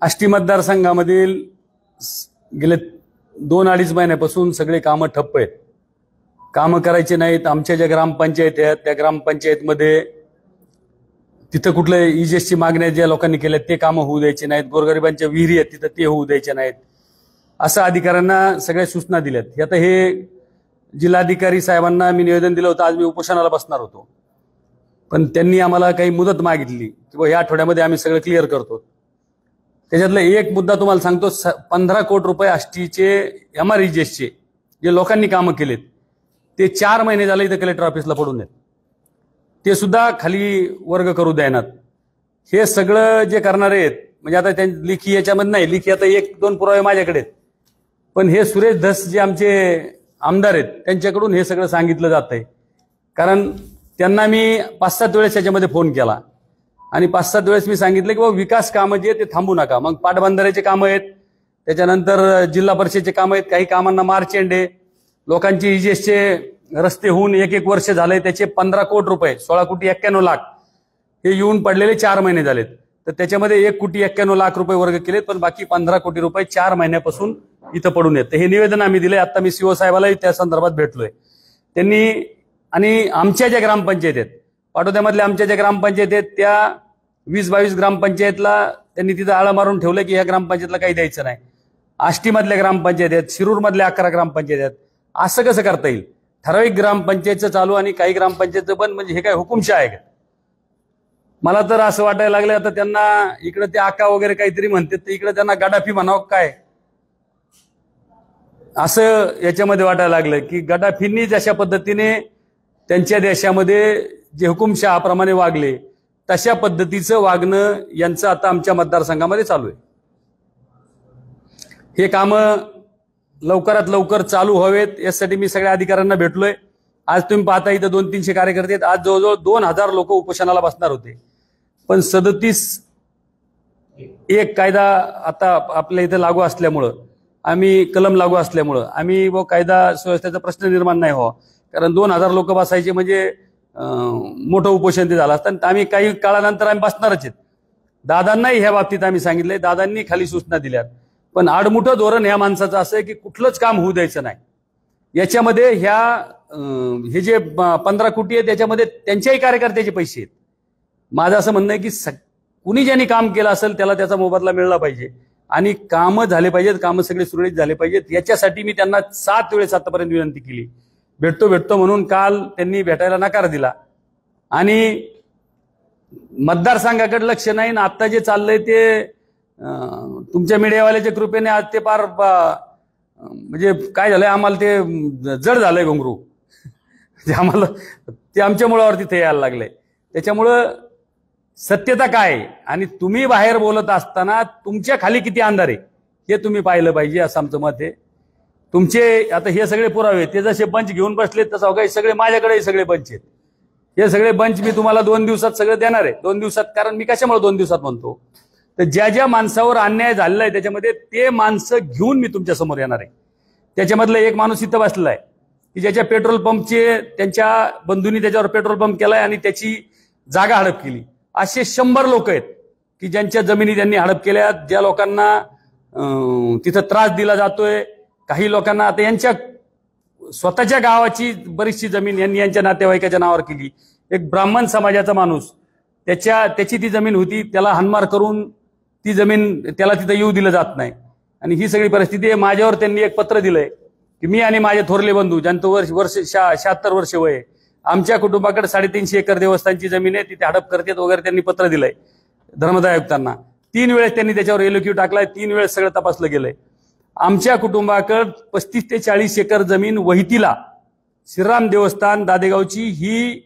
आष्टी मतदारसंघामधील गेले 2-2.5 महिन्यापासून सगळे कामं ठप्प आहेत. कामं करायचे नाहीत. आमच्या ज्या ग्रामपंचायत आहेत त्या ग्रामपंचायतमध्ये तिथं कुठलं इजेसची मागण्या ज्या लोकांनी केल्या ते कामं होऊ द्यायचे नाहीत. गोरगरिबांच्या विहिरी आहेत तिथं ते होऊ द्यायचे नाहीत. असं अधिकाऱ्यांना सगळ्या सूचना दिल्यात. आता हे जिल्हाधिकारी साहेबांना मी निवेदन दिलं होतं. आज मी उपोषणाला बसणार होतो, पण त्यांनी आम्हाला काही मुदत मागितली की या आठवड्यामध्ये आम्ही सगळं क्लिअर करतो. त्याच्यातला एक मुद्दा तुम्हाला सांगतो. 15 कोटी रुपये आष्टीचे MREGSचे जे लोकांनी कामं केलेत ते 4 महिने झाले इथं कलेक्टर ऑफिसला पडून आहेत. ते सुद्धा खाली वर्ग करू द्यायनात. हे सगळं जे करणारे आहेत म्हणजे आता त्या लिखी याच्यामध्ये नाही, लिखी आता 1-2 पुरावे माझ्याकडे आहेत, पण हे सुरेश धस जे आमचे आमदार आहेत त्यांच्याकडून हे सगळं सांगितलं जात आहे. कारण त्यांना मी 5-7 वेळेस याच्यामध्ये फोन केला आणि 5-7 वेळेस मी सांगितलं की बाबा विकास कामं जे ते थांबू नका. मग पाटबंधाऱ्याचे कामं आहेत, त्याच्यानंतर जिल्हा परिषदेचे कामं आहेत, काही कामांना मार्च एंड आहे. लोकांची इजेसचे रस्ते होऊन 1-1 वर्ष झाले, त्याचे 15 कोटी रुपये 16,91,00,000 हे येऊन पडलेले 4 महिने झालेत. तर त्याच्यामध्ये 1,91,00,000 रुपये वर्ग केलेत, पण बाकी 15 कोटी रुपये 4 महिन्यापासून इथं पडून आहेत. हे निवेदन आम्ही दिलंय. आता मी CO साहेबालाही त्या संदर्भात भेटलोय. त्यांनी आणि आमच्या ज्या ग्रामपंचायत आहेत पाटोद्यामधल्या आमच्या ज्या ग्रामपंचायत आहेत त्या 20-22 ग्रामपंचायतला त्यांनी तिथं आळा मारून ठेवलं की ह्या ग्रामपंचायतला काही द्यायचं नाही. आष्टीमधल्या ग्रामपंचायत आहेत, शिरूरमधल्या 11 ग्रामपंचायत आहेत. असं कसं करता येईल? ठराविक ग्रामपंचायतचं चालू आणि काही ग्रामपंचायतचं बंद, म्हणजे हे काय हुकुमशाह आहे का? मला तर असं वाटायला लागलं आता त्यांना इकडे ते आका वगैरे काहीतरी म्हणतात तर इकडे त्यांना गडाफी म्हणावं काय, असं याच्यामध्ये वाटायला लागलं की गडाफींनी जशा पद्धतीने त्यांच्या देशामध्ये जे हुकुमशहाप्रमाणे वागले तशा पद्धतीचं वागणं यांचं आता आमच्या मतदारसंघामध्ये चालू आहे. हे कामं लवकरात लवकर चालू व्हावेत यासाठी मी सगळ्या अधिकाऱ्यांना भेटलोय. आज तुम्ही पाहता इथं 200-300 कार्यकर्ते आहेत. आज जवळजवळ 2,000 लोक उपोषणाला बसणार होते, पण 37(1) कायदा आता आपल्या इथं लागू असल्यामुळं, आम्ही कलम लागू असल्यामुळं आम्ही कायदा सुव्यवस्थेचा प्रश्न निर्माण नाही व्हावा. कारण 2,000 लोक बसायचे म्हणजे मोठं उपोषण ते झालं असतं. आम्ही काही काळानंतर आम्ही बसणारच आहेत. दादांनाही ह्या बाबतीत आम्ही सांगितलंय, दादांनी खाली सूचना दिल्यात. पण आडमुठं धोरण ह्या माणसाचं असं आहे की कुठलंच काम होऊ द्यायचं नाही. याच्यामध्ये हे जे 15 कोटी आहे त्याच्यामध्ये त्यांच्याही कार्यकर्त्याचे पैसे आहेत. माझं असं म्हणणं आहे की कुणी ज्यांनी काम केलं असेल त्याला त्याचा मोबदला मिळला पाहिजे आणि कामं झाले पाहिजेत, कामं सगळे सुरळीत झाले पाहिजेत. याच्यासाठी मी त्यांना 7 वेळेस आतापर्यंत विनंती केली. भेटतो म्हणून काल त्यांनी भेटायला नकार दिला आणि मतदारसंघाकडे लक्ष नाही. आता जे चाललंय ते तुमच्या मीडियावाल्याच्या कृपेने आज ते फार म्हणजे काय झालंय, आम्हाला ते जड झालंय घुंगरू. आम्हाला ते आमच्या मुळावरती ते यायला लागलंय. त्याच्यामुळं सत्यता काय आणि तुम्ही बाहेर बोलत असताना तुमच्या खाली किती अंधार आहे हे तुम्ही पाहिलं पाहिजे, असं आमचं मत आहे. तुमचे आता हे सगळे पुरावे ते जसे बंच घेऊन बसलेत तसं काही सगळे माझ्याकडे सगळे बंच आहेत. हे सगळे बंच मी तुम्हाला 2 दिवसात सगळं देणार आहे. 2 दिवसात, कारण मी कशामुळे 2 दिवसात म्हणतो तर ज्या ज्या माणसावर अन्याय झालेला आहे त्याच्यामध्ये ते माणसं घेऊन मी तुमच्या समोर येणार आहे. त्याच्यामधला एक माणूस इथं बसलेला आहे की ज्याच्या पेट्रोल पंपचे त्यांच्या बंधूंनी त्याच्यावर पेट्रोल पंप केलाय आणि त्याची जागा हडप केली. असे 100 लोक आहेत की ज्यांच्या जमिनी त्यांनी हडप केल्या, ज्या लोकांना तिथं त्रास दिला जातोय. काही लोकांना आता यांच्या स्वतःच्या गावाची बरीचशी जमीन यांनी यांच्या नातेवाईकाच्या नावावर केली. एक ब्राह्मण समाजाचा माणूस त्याची ती जमीन होती, त्याला हाणमार करून ती जमीन त्याला तिथं येऊ दिलं जात नाही. आणि ही सगळी परिस्थिती आहे. माझ्यावर त्यांनी एक पत्र दिलंय की मी आणि माझे थोरले बंधू ज्यांचं वर्ष 76 वर्ष वय, आमच्या कुटुंबाकडे 350 एकर देवस्थानची जमीन आहे, तिथे हडप करतात वगैरे त्यांनी पत्र दिलंय धर्मदाय आयुक्तांना. 3 वेळेस त्यांनी त्याच्यावर LOQ टाकलाय. 3 वेळेस सगळं तपासलं गेलंय. आमच्या कुटुंबाकडे 35 ते 40 एकर जमीन वहितीला श्रीराम देवस्थान दादेगावची ही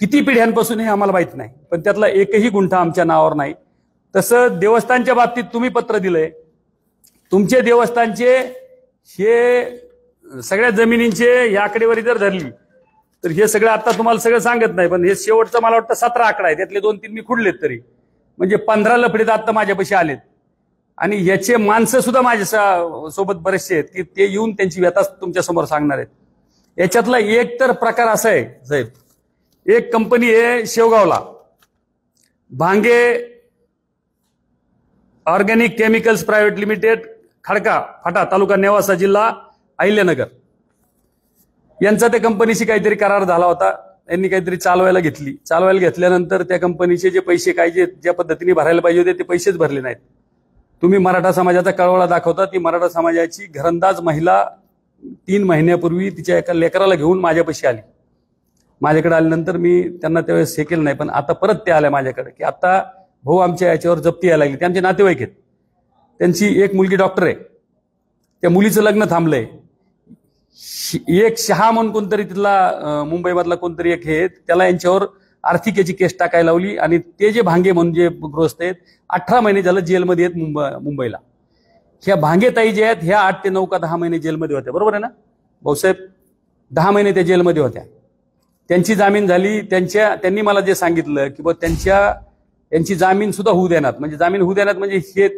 किती पिढ्यांपासून हे आम्हाला माहित नाही, पण त्यातला एकही गुंठा आमच्या नावावर नाही. तसं देवस्थानच्या बाबतीत तुम्ही पत्र दिलंय. तुमचे देवस्थानचे हे सगळ्या जमिनींचे ह्या आकडेवारी जर धरली तर हे सगळं आता तुम्हाला सगळं सांगत नाही, पण हे शेवटचं मला वाटतं 17 आकडा आहे. त्यातले 2-3 मी खुडलेत तरी, म्हणजे 15 लफडे आता माझ्यापाशी आलेत. आणि याचे माणसं सुद्धा माझ्या सोबत बरेचसे आहेत की ते येऊन त्यांची व्यथा तुमच्या समोर सांगणार आहेत. याच्यातला एक तर प्रकार असा आहे साहेब, एक कंपनी आहे शेवगावला, Bhange organic chemicals private limited, Khadka Phata, taluka Newasa, जिल्हा अहिल्यानगर, यांचा त्या कंपनीशी काहीतरी करार झाला होता. यांनी काहीतरी चालवायला घेतली. चालवायला घेतल्यानंतर त्या कंपनीचे जे पैसे काय ज्या पद्धतीने भरायला पाहिजे होते ते पैसेच भरले नाहीत. तुम्ही मराठा समाजाचा कळवळा दाखवता. ती मराठा समाजाची घरंदाज महिला 3 महिन्यापूर्वी तिच्या एका लेकराला घेऊन माझ्यापाशी आली. माझ्याकडे आल्यानंतर मी त्यांना त्यावेळेस हे केलं नाही, पण आता परत ते आल्या माझ्याकडे की आता भाऊ आमच्या याच्यावर जप्ती यायला लागली. ते आमचे नातेवाईक आहेत. त्यांची एक मुलगी डॉक्टर आहे. त्या मुलीचं लग्न थांबलंय. एक शहा म्हणून कोणतरी तिथला मुंबईमधला कोणतरी एक हे, त्याला यांच्यावर आर्थिक याची केस टाकायला लावली आणि ते जे भांगे म्हणून जे गृहस्थ आहेत 18 महिने झालं जेलमध्ये आहेत मुंबईला. ह्या भांगेताई जे आहेत ह्या 8 ते 9 का 10 महिने जेलमध्ये होत्या. बरोबर आहे ना भाऊसाहेब? 10 महिने त्या जेलमध्ये होत्या. त्यांची जामीन झाली. त्यांनी मला जे सांगितलं की बा त्यांची जामीन सुद्धा होऊ देणार, म्हणजे जामीन होऊ देणार म्हणजे हे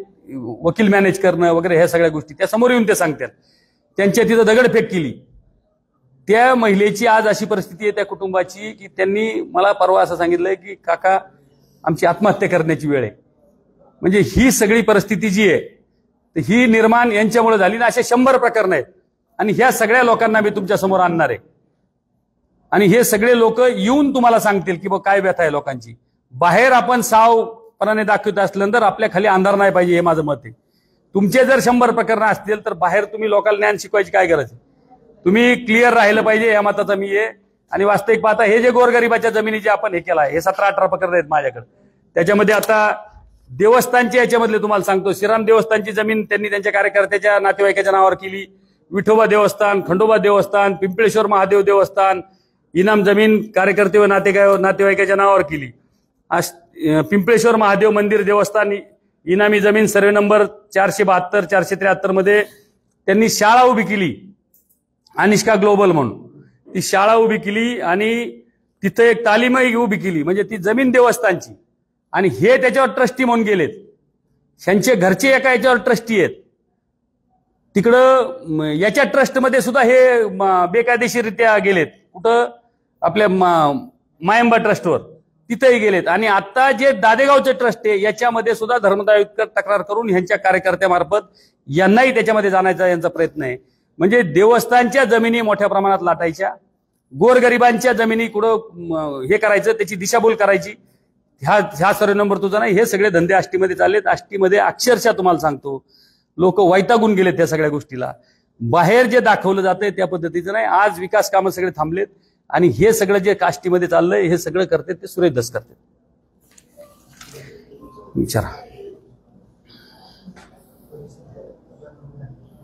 वकील मॅनेज करणं वगैरे ह्या सगळ्या गोष्टी त्या समोर येऊन ते सांगतात. त्यांच्या तिथं दगडफेक केली. त्या महिलेची आज अशी परिस्थिती आहे त्या कुटुंबाची की त्यांनी मला परवा असं सांगितलंय की काका आमची आत्महत्या करण्याची वेळ आहे. म्हणजे ही सगळी परिस्थिती जी आहे ही निर्माण यांच्यामुळे झाली ना. असे 100 प्रकरण आहेत आणि ह्या सगळ्या लोकांना मी तुमच्या समोर आणणार आहे आणि हे सगळे लोक येऊन तुम्हाला सांगतील की काय व्यथा आहे लोकांची. बाहेर आपण सावपणाने दाखवत असल्यानंतर आपल्या खाली अंधार नाही पाहिजे, हे माझं मत आहे. तुमचे जर 100 प्रकरण असतील तर बाहेर तुम्ही लोकांना ज्ञान शिकवायची काय गरज आहे? तुम्ही क्लिअर राहिलं पाहिजे, या मताचा मी आहे. आणि वास्तविक पाहता हे जे गोरगरिबाच्या जमिनीचे आपण हे केलं आहे, हे 17-18 प्रकरण आहेत माझ्याकडे. त्याच्यामध्ये आता देवस्थानचे याच्यामधले तुम्हाला सांगतो, श्रीराम देवस्थानची जमीन त्यांनी त्यांच्या कार्यकर्त्याच्या नातेवाईकाच्या नावावर केली. विठोबा देवस्थान, खंडोबा देवस्थान, पिंपळेश्वर महादेव देवस्थान, इनाम जमीन कार्यकर्ते व नातेवाईकाच्या नावावर केली. पिंपळेश्वर महादेव मंदिर देवस्थान इनामी जमीन सर्वे नंबर 472 473 मध्ये त्यांनी शाळा उभी केली, अनिष्का ग्लोबल म्हणून. ती शाळा उभी केली आणि तिथे एक तालीमही उभी केली, म्हणजे ती जमीन देवस्थानची. आणि हे त्याच्यावर ट्रस्टी म्हणून गेलेत. त्यांचे घरचे एका याच्यावर ट्रस्टी आहेत. तिकडं याच्या ट्रस्टमध्ये सुद्धा हे बेकायदेशीररित्या गेलेत. कुठं? आपल्या मायंबा ट्रस्टवर तिथेही गेलेत. आणि आता जे दादेगावचे ट्रस्ट आहे याच्यामध्ये सुद्धा धर्मदायुक्त तक्रार करून ह्यांच्या कार्यकर्त्यामार्फत यांनाही त्याच्यामध्ये जाण्याचा यांचा प्रयत्न आहे. म्हणजे देवस्थानच्या जमिनी मोठ्या प्रमाणात लाटायच्या, गोरगरिबांच्या जमिनी कुठं हे करायचं, त्याची दिशाभूल करायची. ह्या सर्व नंबर तुझा नाही, हे सगळे धंदे आष्टीमध्ये चाललेत. आष्टीमध्ये अक्षरशः तुम्हाला सांगतो लोक वैतागून गेलेत त्या सगळ्या गोष्टीला. बाहेर जे दाखवलं जातंय त्या पद्धतीचं नाही. आज विकास कामं सगळे थांबलेत आणि हे सगळं जे काष्टीमध्ये चाललंय हे सगळं करते ते सुरेश धस करते. विचारा.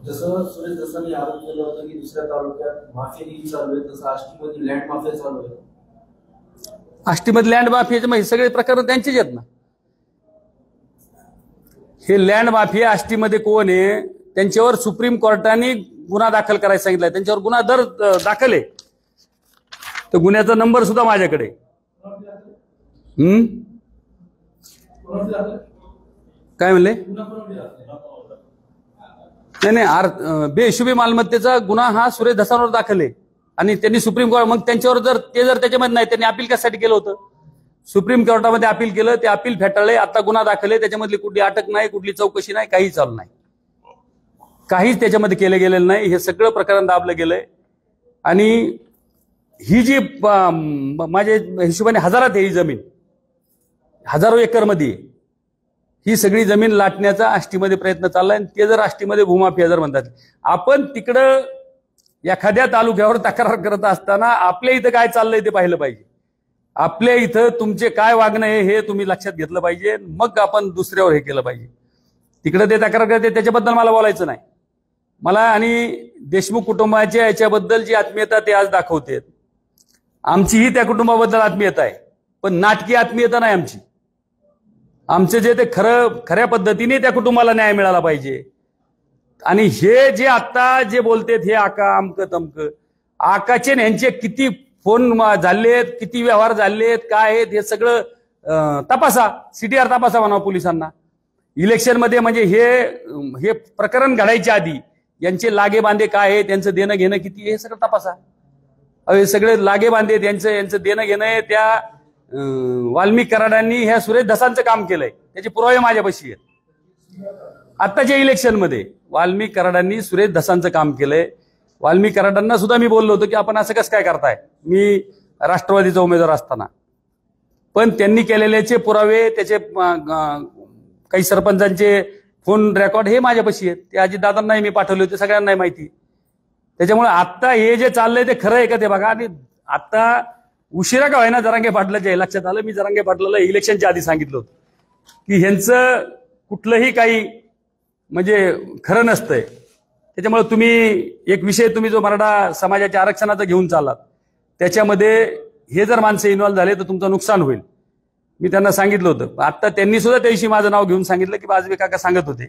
जसं सुरेश धसांनी आरोप केला होता की दुसऱ्या तालुक्यात माफिया चालू आहे, तसं आष्टीमध्ये लँड माफिया चालू आहे. आष्टीमध्ये लँड माफियाचे हे सगळे प्रकरण त्यांचेच आहेत ना. हे लँड माफिया आष्टीमध्ये कोण आहे? त्यांच्यावर सुप्रीम कोर्टाने गुन्हा दाखल करायला सांगितलाय. त्यांच्यावर गुन्हा दाखल आहे. तर गुन्ह्याचा नंबर सुद्धा माझ्याकडे. काय म्हणले? नाही, बेहिशोबी मालमत्तेचा गुन्हा हा सुरेश धसांवर दाखल आहे आणि त्यांनी सुप्रीम कोर्ट, मग त्यांच्यावर जर त्याच्यामध्ये नाही, त्यांनी अपील कशासाठी केलं होतं? सुप्रीम कोर्टामध्ये अपील केलं, ते अपील फेटाळले, आता गुन्हा दाखल आहे. त्याच्यामधली कुठली अटक नाही, कुठली चौकशी नाही, काही चालू नाही, काहीच त्याच्यामध्ये केलं गेलेलं नाही. हे सगळं प्रकरण दाबलं गेलंय. आणि ही जी माझ्या हिशोबाने हजारात आहे ही जमीन, हजारो एकरमध्ये ही सगळी जमीन लाटण्याचा आष्टीमध्ये प्रयत्न चाललाय. ते जर आष्टीमध्ये भूमाफिया जर म्हणतात, आपण तिकडं एखाद्या तालुक्यावर तक्रार करत असताना आपल्या इथं काय चाललंय ते पाहिलं पाहिजे. आपल्या इथं तुमचे काय वागणं आहे हे तुम्ही लक्षात घेतलं पाहिजे. मग आपण दुसऱ्यावर हे केलं पाहिजे. तिकडे ते तक्रार करते त्याच्याबद्दल मला बोलायचं नाही. मला आणि देशमुख कुटुंबाच्या याच्याबद्दल जी आत्मीयता ते आज दाखवते, आमचीही त्या कुटुंबाबद्दल आत्मीयता आहे, पण नाटकी आत्मीयता नाही आमची. आमचे जे ते खऱ्या पद्धतीने त्या कुटुंबाला न्याय मिळाला पाहिजे. आणि हे जे आता जे बोलतेत हे आका अमक तमक, आकाचे यांचे किती फोन झालेत, किती व्यवहार झालेत, काय आहेत हे सगळं तपासा. CTR तपासा म्हणा पोलिसांना. इलेक्शनमध्ये म्हणजे हे प्रकरण घडायच्या आधी यांचे लागे बांधे काय आहे, त्यांचं देणं घेणं किती, हे सगळं तपासा. हे सगळे लागे बांधे यांचं देणं घेणं त्या वाल्मिक कराडांनी ह्या सुरेश धसांचं काम केलंय, त्याचे पुरावे माझ्यापाशी आहेत. आत्ताच्या इलेक्शनमध्ये वाल्मिक कराडांनी सुरेश धसांचं काम केलंय. वाल्मिक कराडांना सुद्धा मी बोललो होतो की आपण असं कसं काय करताय, मी राष्ट्रवादीचा उमेदवार असताना. पण त्यांनी केलेल्याचे पुरावे, त्याचे काही सरपंचांचे फोन रेकॉर्ड हे माझ्यापाशी आहेत. ते अजितदादांनाही मी पाठवले होते, सगळ्यांनाही माहिती. त्याच्यामुळे आता हे जे चाललंय ते खरं आहे का ते बघा. आणि आता उशिरा का व्हायना जरांगे पाटलाच्या लक्षात आलं. मी जरांगे पाटलाला इलेक्शनच्या आधी सांगितलं होतं की ह्यांचं कुठलंही काही म्हणजे खरं नसतंय. त्याच्यामुळे तुम्ही एक विषय तुम्ही जो मराठा समाजाच्या आरक्षणाचा घेऊन चाललात त्याच्यामध्ये हे जर माणसं इन्व्हॉल्व झाले तर तुमचं नुकसान होईल. मी त्यांना सांगितलं होतं. आता त्यांनी सुद्धा त्या दिवशी माझं नाव घेऊन सांगितलं की बाजवे काका सांगत होते,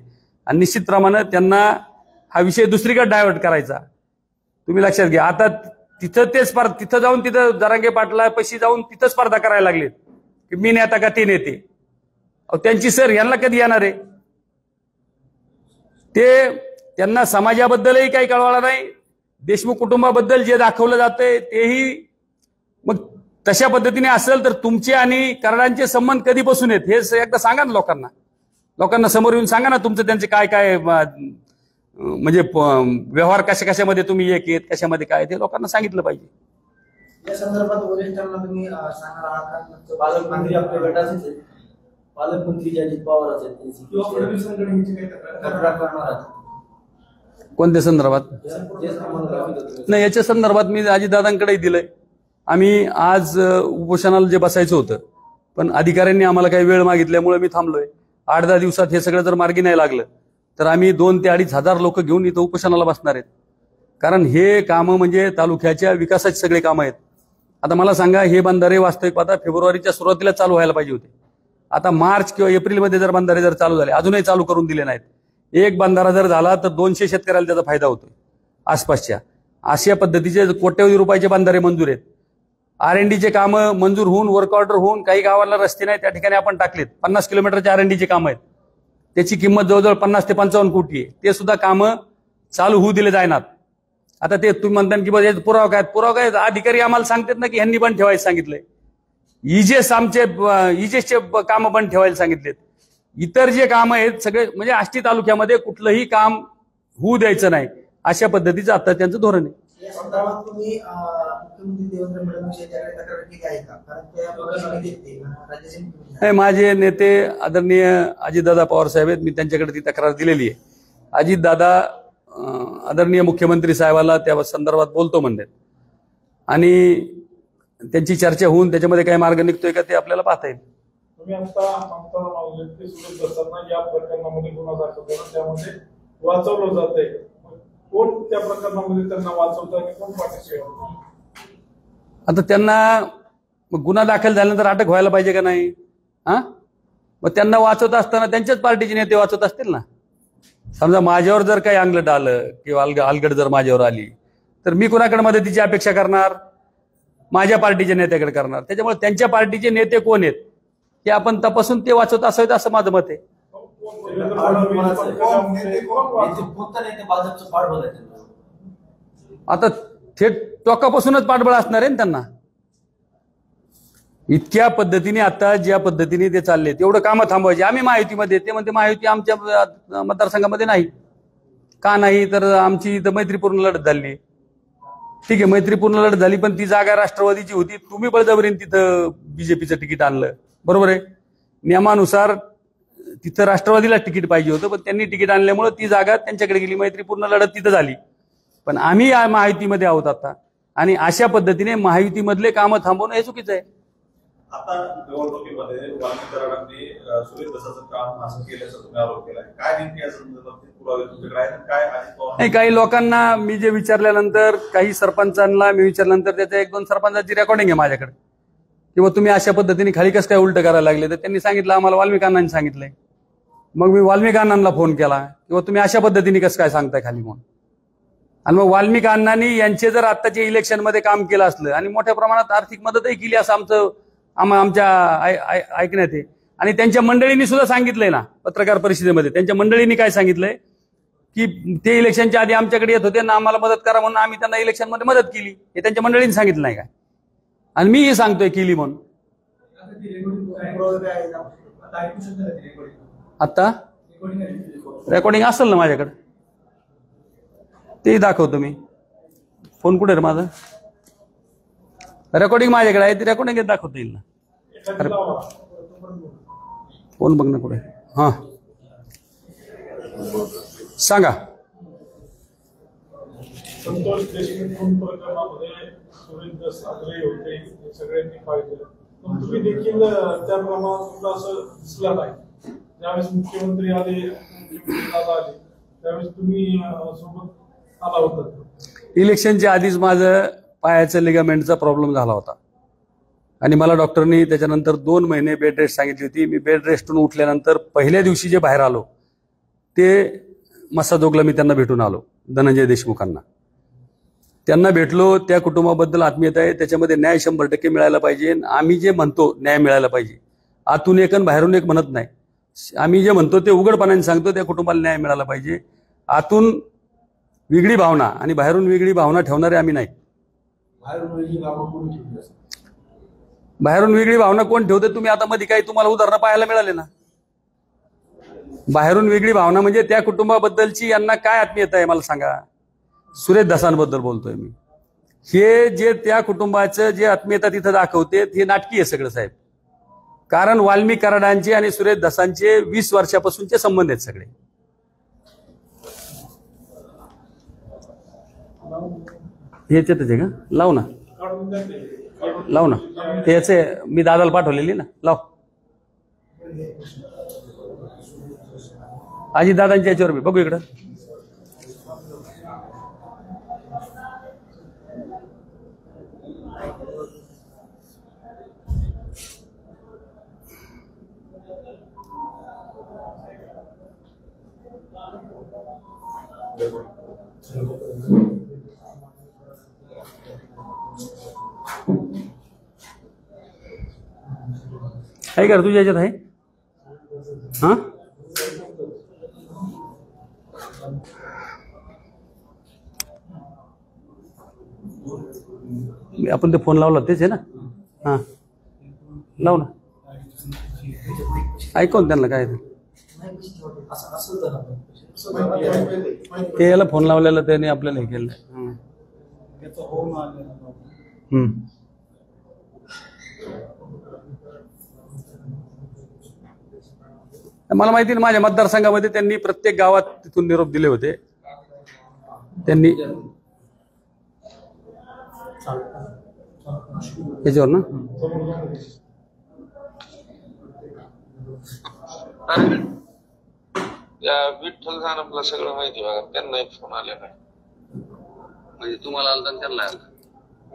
आणि निश्चितप्रमाणे त्यांना हा विषय दुसरीकडे डायव्हर्ट करायचा. तुम्ही लक्षात घ्या. आता तिथं ते तिथं जाऊन तिथं जरांगे पाटला पैशी जाऊन तिथं स्पर्धा करायला लागलेत की मी नेता का ते नेते. त्यांची सर यांना कधी येणार आहे. ते त्यांना समाजाबद्दलही काही कळवायला नाही, देशमुख कुटुंबाबद्दल जे दाखवलं जातंय तेही. मग तशा पद्धतीने असेल तर तुमचे आणि कराडांचे संबंध कधीपासून आहेत हे एकदा सांगा ना लोकांना. लोकांना समोर येऊन सांगा ना तुमचं त्यांचे काय काय म्हणजे व्यवहार कशामध्ये तुम्ही एक आहेत, कशामध्ये काय ते लोकांना सांगितलं पाहिजे. या संदर्भात वरिष्ठांना तुम्ही सांगणार आहात. पालकमंत्री आपल्या गटाचेच आहेत, पालकमंत्री जे अजित पवारच आहेत, तक्रार करणार आहात कोणत्या संदर्भात. नाही, याच्या संदर्भात मी अजितदादांकडेही दिलंय. आम्ही आज उपोषणाला जे बसायचं होतं पण अधिकाऱ्यांनी आम्हाला काही वेळ मागितल्यामुळे मी थांबलोय. 8-10 दिवसात हे सगळं जर मार्गी नाही लागलं तर आम्ही 2,000 ते 2,500 लोक घेऊन इथं उपोषणाला बसणार आहेत. कारण हे कामं म्हणजे तालुक्याच्या विकासाचे सगळे कामं आहेत. आता मला सांगा, हे बंधारे वास्तविक पाहता फेब्रुवारीच्या सुरुवातीला चालू व्हायला पाहिजे होते. आता मार्च किंवा एप्रिलमध्ये जर बंधारे जर चालू झाले, अजूनही चालू करून दिले नाहीत. एक बंधारा जर झाला तर 200 शेतकऱ्याला त्याचा फायदा होतोय आसपासच्या. अशा पद्धतीचे कोट्यवधी रुपयाचे बंधारे मंजूर आहेत. R&Dचे कामं मंजूर होऊन, वर्क ऑर्डर होऊन, काही गावाला रस्ते नाही त्या ठिकाणी आपण टाकलेत. 50 किलोमीटरचे R&Dचे कामं आहेत. त्याची किंमत जवळजवळ 50 ते 55 कोटी आहे. ते सुद्धा कामं चालू होऊ दिले जायनात. आता ते तुम्ही म्हणता की बाबा पुरावा काय अधिकारी आम्हाला सांगतात ना की ह्यांनी बंद ठेवायला सांगितलंय. इजेसचे कामं बंद ठेवायला सांगितलेत. इतर जे कामं आहेत सगळे म्हणजे आष्टी तालुक्यामध्ये कुठलंही काम होऊ द्यायचं नाही अशा पद्धतीचं आता त्यांचं धोरण आहे. या संदर्भात तुम्ही मुख्यमंत्री देवेंद्र फडणवीस यांच्याकडे तक्रार केली आहे का? कारण नाही, माझे नेते आदरणीय अजितदादा पवार साहेब आहेत. मी त्यांच्याकडे ती तक्रार दिलेली आहे. अजितदादा आदरणीय मुख्यमंत्री साहेबाला त्या संदर्भात बोलतो म्हणतात आणि त्यांची चर्चा होऊन त्याच्यामध्ये काही मार्ग निघतोय का ते आपल्याला पाहता येईल. तुम्ही आता आमदार मावले की सुरेश दसांना या प्रकरणामध्ये गुन्हा दाखल करून त्यामध्ये वाचवलं जातंय. कोण त्या प्रकरणामध्ये त्यांना वाचवतं आणि कोण पाठीशी आहे? आता त्यांना गुन्हा दाखल झाल्यानंतर अटक व्हायला पाहिजे का नाही? मग त्यांना वाचवत असताना त्यांच्याच पार्टीचे नेते वाचवत असतील ना. समजा माझ्यावर जर काही अंगलट आलं किंवा अलगड जर माझ्यावर आली तर मी कुणाकडे मदतीची अपेक्षा करणार? माझ्या पार्टीच्या नेत्याकडे करणार. त्याच्यामुळे त्यांच्या पार्टीचे नेते कोण आहेत हे आपण तपासून ते वाचवत असावेत असं माझं मत आहे. आता थेट टोकापासूनच पाठबळ असणार आहे ना त्यांना. इतक्या पद्धतीने आता ज्या पद्धतीने ते चालले तेवढं कामं थांबवायचे. आम्ही महायुतीमध्ये, ते म्हणते महायुती आमच्या मतदारसंघामध्ये नाही. का नाही? तर आमची इथं मैत्रीपूर्ण लढत झाली. ठीक आहे, मैत्रीपूर्ण लढत झाली पण ती जागा राष्ट्रवादीची होती. तुम्ही बळजबरीने तिथं बीजेपीचं तिकीट आणलं, बरोबर आहे. नियमानुसार तिथं राष्ट्रवादीला तिकीट पाहिजे होतं पण त्यांनी तिकीट आणल्यामुळे ती जागा त्यांच्याकडे गेली. मैत्रीपूर्ण लढत तिथं झाली. पण आम्ही या महायुतीमध्ये आहोत आता आणि अशा पद्धतीने महायुतीमधले कामं थांबवणं हे चुकीचं आहे. आता निवडणुकीमध्ये वाल्मिक कराडांनी सुरेश दसाचं काम असं केल्याचा तुम्ही आरोप केलाय. काय नेमके या संदर्भात पुरावे तुमच्याकडे आहेत? काय नाही, काही लोकांना मी जे विचारल्यानंतर, काही सरपंचांना मी विचारल्यानंतर त्याच्या 1-2 सरपंचांची रेकॉर्डिंग आहे माझ्याकडे किंवा तुम्ही अशा पद्धतीने खाली कसं काय उलट करायला लागले. तर त्यांनी सांगितलं आम्हाला वाल्मिक अण्णांनी सांगितलंय. मग मी वाल्मिक अण्णांना फोन केला किंवा तुम्ही अशा पद्धतीने कसं काय सांगताय खाली म्हणून. आणि मग वाल्मिक अण्णांनी यांचे जर आत्ताच्या इलेक्शनमध्ये काम केलं असलं आणि मोठ्या प्रमाणात आर्थिक मदतही केली असं आमच्या ऐकण्यात आहे. आणि त्यांच्या मंडळींनी सुद्धा सांगितलंय ना पत्रकार परिषदेमध्ये, त्यांच्या मंडळींनी काय सांगितलंय की ते इलेक्शनच्या आधी आमच्याकडे येत होते ना आम्हाला मदत करा म्हणून आम्ही त्यांना इलेक्शनमध्ये मदत केली. हे त्यांच्या मंडळींनी सांगितलं नाही काय? आणि मीही सांगतोय केली म्हणून. आता रेकॉर्डिंग असेल ना माझ्याकडे, तेही दाखवतो मी. फोन कुठे रे माझा? रेकॉर्डिंग माझ्याकडे आहे, ती रेकॉर्डिंग दाखवता येईल ना. एखादी लावा. फोन बघ ना कुठे. हा सांगा. संतोष देशमुख खून प्रकरणामध्ये सुरेश दसांजरे होते, हे सगळ्यांनी पाहिलं. पण तुम्ही देखील त्या प्रमाणात असं दिसला नाही. ज्यावेळेस मुख्यमंत्री आले, आले त्यावेळेस तुम्ही सोबत आला होता. इलेक्शनच्या आधीच माझं पायाचं लिगामेंटचा प्रॉब्लेम झाला होता आणि मला डॉक्टरनी त्याच्यानंतर 2 महिने बेड रेस्ट सांगितली होती. मी बेड रेस्टून उठल्यानंतर पहिल्या दिवशी जे बाहेर आलो ते मस्साजोगला मी त्यांना भेटून आलो, धनंजय देशमुखांना. त्यांना भेटलो, त्या कुटुंबाबद्दल आत्मीयता आहे, त्याच्यामध्ये न्याय 100% मिळायला पाहिजे. आम्ही जे म्हणतो न्याय मिळायला पाहिजे, आतून एक आणि बाहेरून एक म्हणत नाही. आम्ही जे म्हणतो ते उघडपणाने सांगतो, त्या कुटुंबाला न्याय मिळाला पाहिजे. आतून वेगळी भावना आणि बाहेरून वेगळी भावना ठेवणारे आम्ही नाही. बाहेरून वेगळी भावना कोण ठेवते? तुम्ही आता मध्ये काही तुम्हाला उदाहरणं पाहायला मिळाले ना. बाहेरून वेगळी भावना म्हणजे त्या कुटुंबाबद्दलची यांना काय आत्मीयता आहे मला सांगा. सुरेश दसांबद्दल बोलतोय मी. हे जे त्या कुटुंबाचं जे आत्मीयता तिथं दाखवते हे नाटकी आहे सगळं साहेब. कारण वाल्मिक कराडांचे आणि सुरेश दसांचे 20 वर्षापासूनचे संबंध आहेत सगळे. ह्याच्यातच आहे का? लाव ना, लाव ना. ते याचे मी दादाला पाठवलेली ना, लाव. आजी दादांच्या याच्यावर मी बघू इकडं. आहे का तुझ्या याच्यात आहे? हा आपण ते फोन लावला तेच आहे ना. हा लाव ना, ऐकून त्यांना काय ते याला फोन लावलेला त्याने आपल्याला हे केलं. मला माहिती ना, माझ्या मतदारसंघामध्ये त्यांनी प्रत्येक गावात तिथून निरोप दिले होते. त्यांनी याच्यावर ना विठ्ठल सानपला सगळं माहिती बघा, त्यांना एक फोन आलेला आहे. म्हणजे तुम्हाला आला त्यांना आला?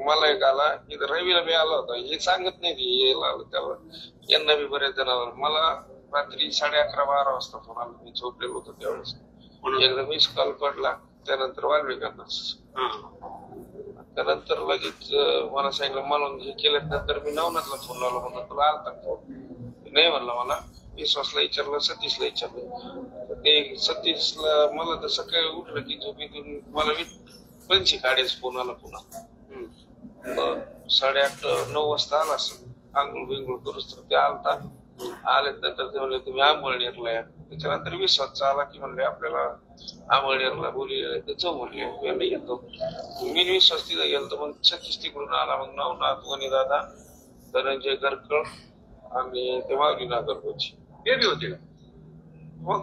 मला एक आला, इथं रवीला बी आला होता. हे सांगत नाही की यायला आलं त्याला, यांना बी बऱ्याच जणांना. मला रात्री 11:30-12 वाजता फोन आला. मी झोपलेलो होतो त्यावेळेस. एकदा मिस कॉल पडला, त्यानंतर वाल्मिकांना. त्यानंतर लगेच मला सांगितलं म्हणून हे केल्यानंतर मी नवनाथला फोन लावला. म्हणलं तुला आलता फोन? नाही म्हणला. मला विश्वासला विचारलं, सतीशला विचारलं. ते सतीशला मला तर सकाळी उठलं की झोपेतून मला पंची काढायचं फोन आला पुन्हा. 8:30-9 वाजता आला असं. आंघोळ बिंगोळ करूच तर ते आलता. आल्यानंतर ते म्हणले तुम्ही आंबळनेरला या. त्याच्यानंतर विश्वासचा आला की म्हणले आपल्याला आंबळनेरला बोलले तर जाऊ म्हणले. मी येतो. मी विश्वास तिथं गेलो तर मग सतीश तिकडून आला. मग नवनाथ, वनी दादा, धनंजय गरकळ आणि ते मागली नागरकोची ते बी होते का? मग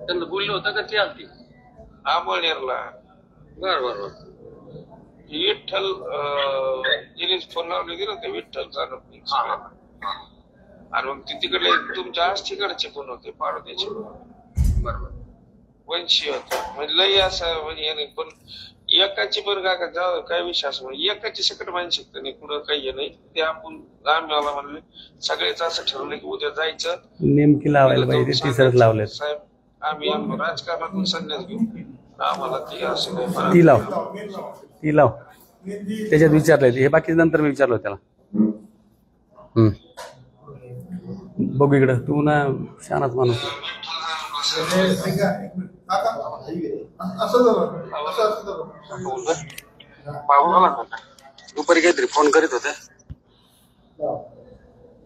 त्यांना बोलले होतं का ते आलती आंबळनेरला? बरोबर. विठ्ठल जिनेस फोन लावले गेलं ते विठ्ठलचा आणि मग तिकडे तुमच्या आज तिकडचे पण होते, पार्वतीचे बरोबर वंशी होत. म्हणजे लई असं म्हणजे पण एकाची पण काय विषय असं म्हणजे एकाची सकट मानसिकता नाही, कुठं काही नाही. ते आपण आम्हाला म्हणले सगळेच असं ठरवलं की उद्या जायचं, नेमकी लावायला पाहिजे. तिसरंच लावलं साहेब. आम्ही राजकारणातून संन्यास घेऊ, आम्हाला ते असं नाही. ती लाव, ती लाव. त्याच्यात विचारलंय हे, बाकी नंतर मी विचारलो त्याला. बघू इकडं, तू ना शानाच माणूस. दुपारी काहीतरी फोन करीत होते.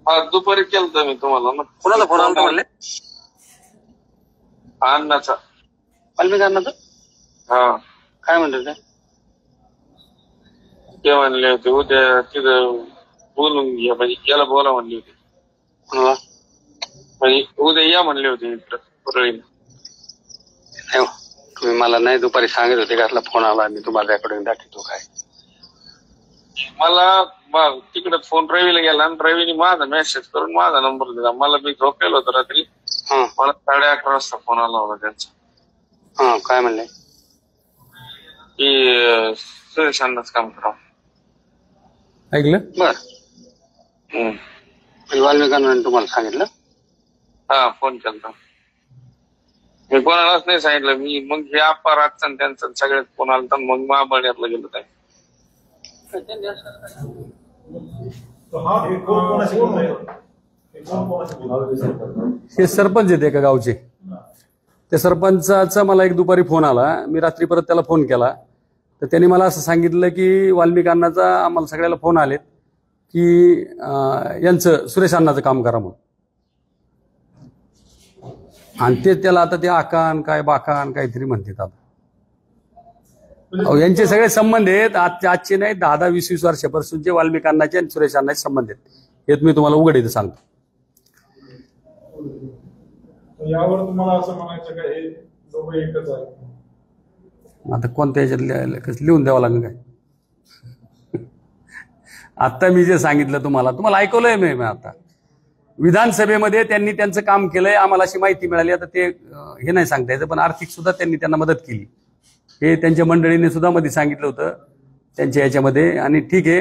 हा दुपारी केलं मी तुम्हाला. कोणाला फोन आला म्हणले? अण्णाचा. वाल्मिक अण्णाचं हा, काय म्हणतात ते म्हणले होते उद्या तिथं बोलून घ्या, म्हणजे याला बोला म्हणले होते. कोणाला? म्हणजे उद्या या म्हणले होते इकडं परळीला. तुम्ही मला नाही दुपारी सांगत होते का फोन आला, मी तुम्हाला रेकॉर्डिंग दाखवतो काय. मला तिकडे फोन रवीला गेला आणि रवीने माझा मेसेज करून माझा नंबर दिला. मला मी झोपेलो होतो रात्री. मला 11:30 वाजता फोन आला होता त्यांचा. काय म्हणले की सुरेश अण्णाच काम करा. ऐकलं बर. वाल्मिक अण्णाने तुम्हाला सांगितलं? हा, फोन केला. मी कोणालाच नाही सांगितलं. मी मग हे आप्पा रातचा त्यांचा सगळ्यात फोन आला तर मग महाबळनेरला गेलो काय. हे सरपंच आहेत एका गावचे. त्या सरपंचाचा मला एक दुपारी फोन आला. मी रात्री परत त्याला फोन केला तर त्यांनी मला असं सांगितलं की वाल्मिक अण्णाचा आम्हाला सगळ्याला फोन आलेत की यांचं सुरेश अण्णाचं काम करा म्हणून. आणि ते त्याला आता ते आकान काय बाकान काहीतरी म्हणतात. आता यांचे सगळे संबंध आहेत आजचे नाही, 10-20 वर्षापासूनचे वाल्मिक अण्णाचे आणि सुरेश अण्णाचे संबंध आहेत. हे मी तुम्हाला उघड इथं सांगतो. यावर तुम्हाला असं म्हणायचं का हे दोघं एकच आहे? आता कोणत्या ह्याच्यात लिहून द्यावं लागेल काय? आता मी जे सांगितलं तुम्हाला ऐकवलंय मी. आता विधानसभेमध्ये त्यांनी त्यांचं काम केलंय, आम्हाला अशी माहिती मिळाली. आता ते हे नाही सांगता यायचं, पण आर्थिक सुद्धा त्यांनी त्यांना मदत केली. हे त्यांच्या मंडळीने सुद्धा मध्ये सांगितलं होतं त्यांच्या याच्यामध्ये. आणि ठीक आहे,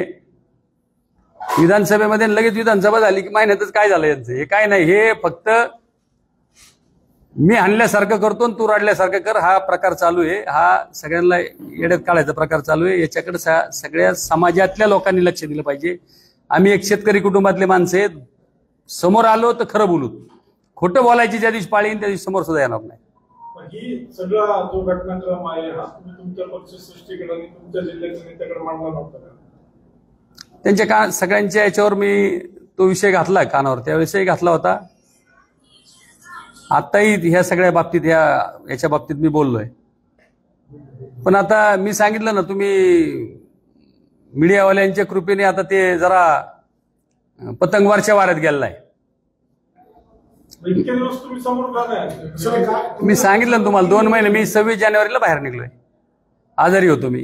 विधानसभेमध्ये लगेच विधानसभा झाली की महिन्यातच काय झालं यांचं? हे काय नाही, हे फक्त मी हाणल्यासारखं करतो आणि तू रडल्यासारखं कर हा प्रकार चालू आहे. हा सगळ्यांना येड्यात काढायचा प्रकार चालू आहे. याच्याकडे सगळ्या समाजातल्या लोकांनी लक्ष दिलं पाहिजे. आम्ही एक शेतकरी कुटुंबातले माणसं आहेत. समोर आलो तर खरं बोलू, खोटं बोलायची ज्या दिवशी पाळीन त्या दिवशी समोर सुद्धा येणार नाही. ही सगळा जो घटनाक्रम आहे हा तुम्ही तुमच्या पक्षसृष्टीकडे आणि तुमच्या जिल्ह्याच्या नेत्याकडे मांडला नव्हता का? त्यांच्या सगळ्यांच्या याच्यावर मी तो विषय घातला कानावर, त्या विषयी घातला होता. आताही ह्या सगळ्या बाबतीत याच्या बाबतीत मी बोललोय. पण आता मी सांगितलं ना, तुम्ही मीडियावाल्यांच्या कृपेने आता ते जरा पतंगवारच्या वाऱ्यात गेलाय. इतके दिवस तुम्ही समोर का नाही? मी सांगितलं ना तुम्हाला, 2 महिने. मी 26 जानेवारीला बाहेर निघलोय, आजारी होतो मी.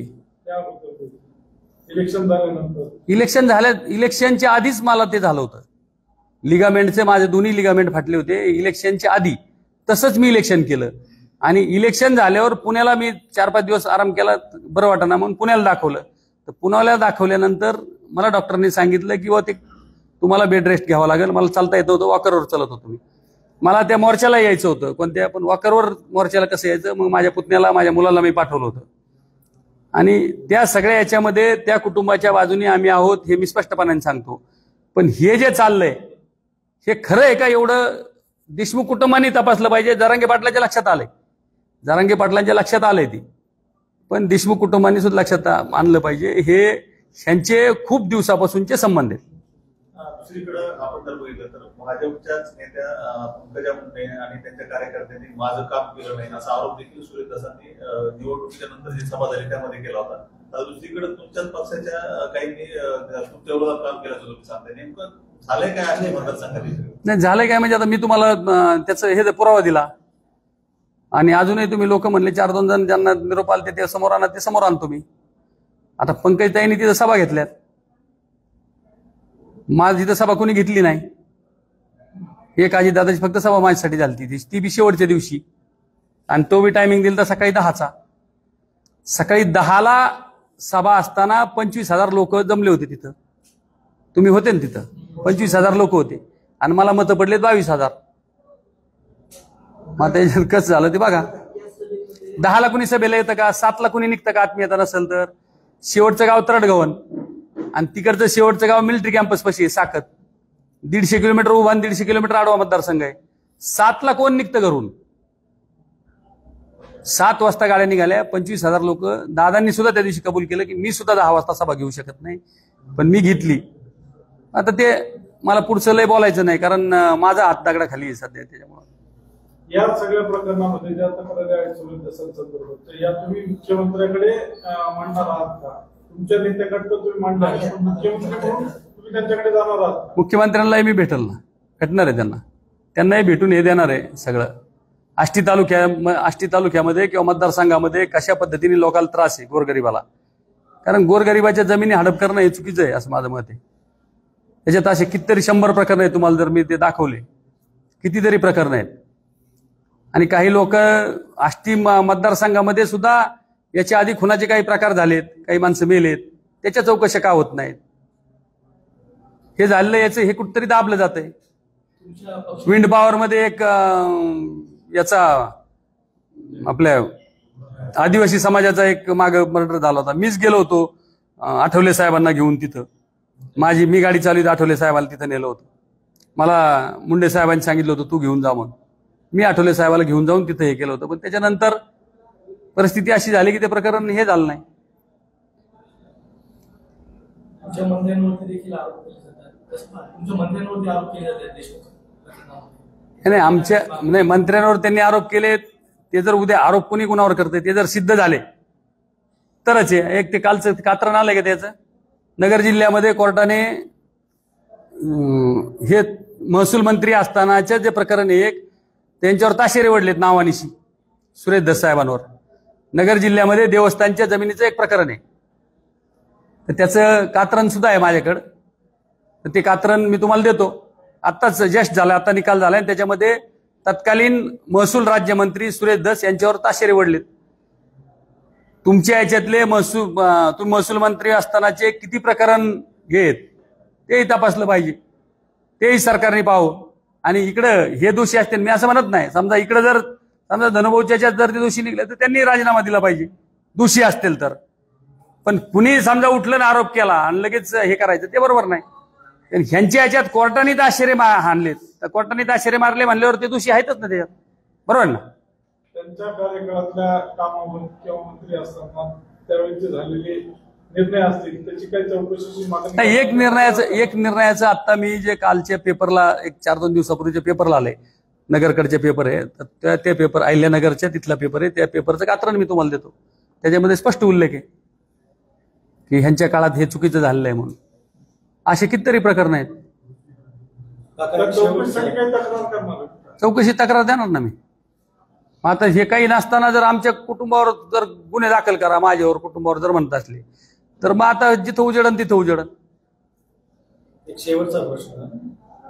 इलेक्शन इलेक्शनच्या आधीच मला ते झालं होतं. लिगामेंटचे माझे दोन्ही लिगामेंट फाटले होते इलेक्शनच्या आधी. तसंच मी इलेक्शन केलं आणि इलेक्शन झाल्यावर पुण्याला मी 4-5 दिवस आराम केला, बरं वाटना म्हणून पुण्याला दाखवलं. तर पुण्याला दाखवल्यानंतर मला डॉक्टरांनी सांगितलं की ते तुम्हाला बेड रेस्ट घ्यावा लागेल. मला चालता येत होतं, वॉकरवर चालत होतो मी. मला त्या मोर्चाला यायचं होतं, कोणत्या पण वॉकरवर मोर्चाला कसं यायचं. मग माझ्या पुतण्याला माझ्या मुलाला मी पाठवलं होतं. आणि त्या सगळ्या याच्यामध्ये त्या कुटुंबाच्या बाजूने आम्ही आहोत हे मी स्पष्टपणाने सांगतो. पण हे जे चाललंय हे खरं आहे का एवढं देशमुख कुटुंबांनी तपासलं पाहिजे. जरांगे पाटलांच्या लक्षात आलंय, जरांगे पाटलांच्या लक्षात आलंय ती, पण देशमुख कुटुंबांनी सुद्धा लक्षात आणलं पाहिजे. हे ह्यांचे खूप दिवसापासूनचे संबंध आहेत. दुसरीकडे आपण जर बघितलं तर भाजपच्याच नेत्या पंकजा मुंडे आणि त्यांच्या कार्यकर्त्यांनी माझं काम केलं नाही असा आरोप देखील सुरेश दसांनी निवडणुकीच्या नंतर जी सभा झाली त्यामध्ये केला होता. तर दुसरीकडे तुमच्याच पक्षाच्या काहींनी तुमच्या विरोधात काम केलं तुम्ही सांगताय, नेमकं झालंय काय असे मतदारसंघात? नाही झालंय काय म्हणजे आता मी तुम्हाला त्याचं हे पुरावा दिला आणि अजूनही तुम्ही लोक म्हणले 4-2 जण ज्यांना निरोप आले ते समोर आणा, ते समोर आणतो मी. आता पंकजताईंनी तिथं सभा घेतल्यात, माझी तिथं सभा कोणी घेतली नाही. एक अजितदादाची फक्त सभा माझ्यासाठी झाली, ती बी शेवटच्या दिवशी. आणि तो बी टायमिंग दिला तर सकाळी 10चा. सकाळी 10ला सभा असताना 25,000 लोक जमले होते तिथं. तुम्ही होते ना तिथं, 25,000 लोक होते आणि मला मतं पडले 22,000. मग त्याच्यात कसं झालं ते बघा. 10ला कुणी सभेला येतं का, 7ला कुणी निघतं का आत्मीयता नसेल तर. शेवटचं गाव तरडगव्हाण आणि तिकडचं शेवटचं गाव मिलिटरी कॅम्पस पाशी आहे साकत. 150 किलोमीटर उभा आणि 150 किलोमीटर आडवा मतदारसंघ आहे. 7ला कोण निघतं घरून? 7 वाजता गाड्या निघाल्या, 25,000 लोक. दादांनी सुद्धा त्या दिवशी कबूल केलं की मी सुद्धा 10 वाजता सभा घेऊ शकत नाही, पण मी घेतली. आता ते मला पुढचं लय बोलायचं नाही कारण माझा हात दगडाखाली आहे सध्या, त्याच्यामुळे. या सगळ्या प्रकरणामध्ये ज्या तक्रारी आहेत सुरेश दसांसंदर्भात, तर या तुम्ही मुख्यमंत्र्याकडे मांडणार आहात का? तुमच्या नेत्याकडे तर तुम्ही मांडणार आहे, पण मुख्यमंत्री म्हणून तुम्ही त्यांच्याकडे जाणार आहात? मुख्यमंत्र्यांनाही मी भेटल ना, भेटणार आहे त्यांनाही भेटून हे देणार आहे सगळं. आष्टी तालुक्यामध्ये किंवा मतदारसंघामध्ये कशा पद्धतीने लोकांना त्रास आहे गोरगरिबाला, कारण गोरगरिबाच्या जमिनी हडप करणं हे चुकीचं आहे असं माझं मत आहे. त्याच्यात असे कितीतरी 100 प्रकरण आहेत, तुम्हाला जर मी ते दाखवले कितीतरी प्रकरण आहेत. आणि काही लोक आष्टी मतदारसंघामध्ये सुद्धा याच्या आधी खुनाचे काही प्रकार झालेत, काही माणसं मेलेत, त्याच्या चौकशा का होत नाहीत? हे झालेलं याचं हे कुठतरी दाबलं जातंय. विंड पॉवर मध्ये एक याचा आपल्या आदिवासी समाजाचा एक माग मर्डर झाला होता. मीच गेलो होतो आठवले साहेबांना घेऊन तिथं. मी गाडी चालवली, आठवले साहेबांना तिथं नेलं होतं. मला मुंडे साहेबांनी सांगितलं होतं तू घेऊन जा म्हणून. मी आठवले साहेबाला घेऊन जाऊन तिथं हे केलं होतं. पण त्याच्यानंतर परिस्थिती अशी झाली की ते प्रकरण हे झालं नाही. तुमच्या मंत्र्यांवरती देखील आरोप केले जातात, तुमच्या मंत्र्यांवरती आरोप केले जातात देशमुख. नाही मंत्र्यांवर त्यांनी आरोप केले, ते जर उद्या आरोप कोणी कुणावर करते ते जर सिद्ध झाले तरच आहे. एक ते कालचं कात्रण आलंय का त्याचं, नगर जिल्ह्यामध्ये कोर्टाने हे महसूल मंत्री असतानाचे जे प्रकरण आहे एक, त्यांच्यावर ताशेरे ओढलेत नावानिशी सुरेश दस साहेबांवर. नगर जिल्ह्यामध्ये देवस्थानच्या जमिनीचं एक प्रकरण आहे, तर त्याचं कात्रण सुद्धा आहे माझ्याकडं. तर ते कात्रण मी तुम्हाला देतो. आत्ताच जस्ट झालं, आता निकाल झालाय. त्याच्यामध्ये तत्कालीन महसूल राज्यमंत्री सुरेश दस यांच्यावर ताशेरे ओढलेत. तुमच्या याच्यातले महसूल मंत्री असतानाचे किती प्रकरण घेत तेही तपासलं पाहिजे, तेही सरकारने पाहावं. आणि इकडं हे दोषी असतील, मी असं म्हणत नाही. समजा इकडे जर समजा धनुभाऊच्या जर ते दोषी निघले तर त्यांनी राजीनामा दिला पाहिजे, दोषी असतील तर. पण कुणी समजा उठलं ना आरोप केला आणि लगेच हे करायचं ते बरोबर नाही. ह्यांच्या याच्यात कोर्टाने ताशेरे हाणलेत, तर कोर्टाने ताशेरे मारले म्हणल्यावर ते दोषी आहेतच ना त्याच्यात, बरोबर ना. त्यांच्या कार्यकाळातल्या कामावर किंवा मंत्री असताना त्यावेळी झालेले निर्णय असतील त्याची काही चौकशीची मागणी नाही. एक निर्णयाचं आता मी जे कालच्या पेपरला एक 4-2 दिवसापूर्वीच्या पेपरला आलंय, नगरकडचे पेपर आहे, तर त्या पेपर अहिल्यानगरच्या तिथला पेपर आहे, त्या पेपरचं कात्रण मी तुम्हाला देतो. त्याच्यामध्ये स्पष्ट उल्लेख आहे की ह्यांच्या काळात हे चुकीचं झालेलं आहे म्हणून. असे कितीतरी प्रकरण आहेत. चौकशी तक्रार देणार ना मी. आता हे काही नसताना जर आमच्या कुटुंबावर जर गुन्हे दाखल करा माझ्यावर कुटुंबावर जर म्हणत असले तर मग आता जिथं उजेडन तिथं उजेडन. एक शेवटचा प्रश्न,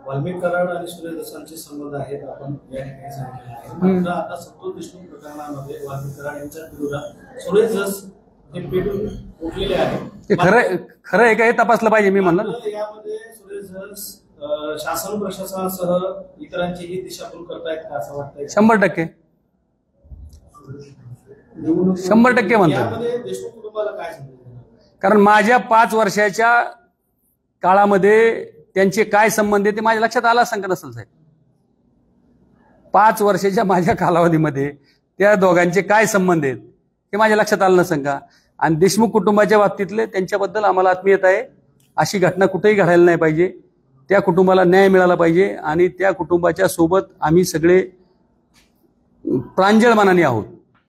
वाल्मिक कराड आणि सुरेश दसांचे संबंध आहेत आपण या ठिकाणी सांगितले आहे. मात्र आता संतोष देशमुख प्रकरणामध्ये वाल्मिक कराड यांच्या विरोधात सुरेश दस हे पेटून उठलेले आहेत. ते खरं आहे का हे तपासलं पाहिजे. मी म्हणलं यामध्ये सुरेश दस शासन प्रशासनासह इतरांचीही दिशाभूल करतायत का असं वाटतंय? 100% 100% म्हणतो. देशमुख कुटुंबाला काय समजेल? कारण माझ्या 5 वर्षाच्या काळामध्ये त्यांचे काय संबंध आहे ते माझ्या लक्षात आला सांगत नसेल साहेब. 5 वर्षाच्या माझ्या कालावधीमध्ये त्या दोघांचे काय संबंध आहेत हे माझ्या लक्षात आलं नसेल का? आणि देशमुख कुटुंबाच्या बाबतीतले त्यांच्याबद्दल आम्हाला आत्मीयता आहे. अशी घटना कुठेही घडायला नाही पाहिजे. त्या कुटुंबाला न्याय मिळाला पाहिजे आणि त्या कुटुंबाच्या सोबत आम्ही सगळे प्रांजळ मनाने आहोत.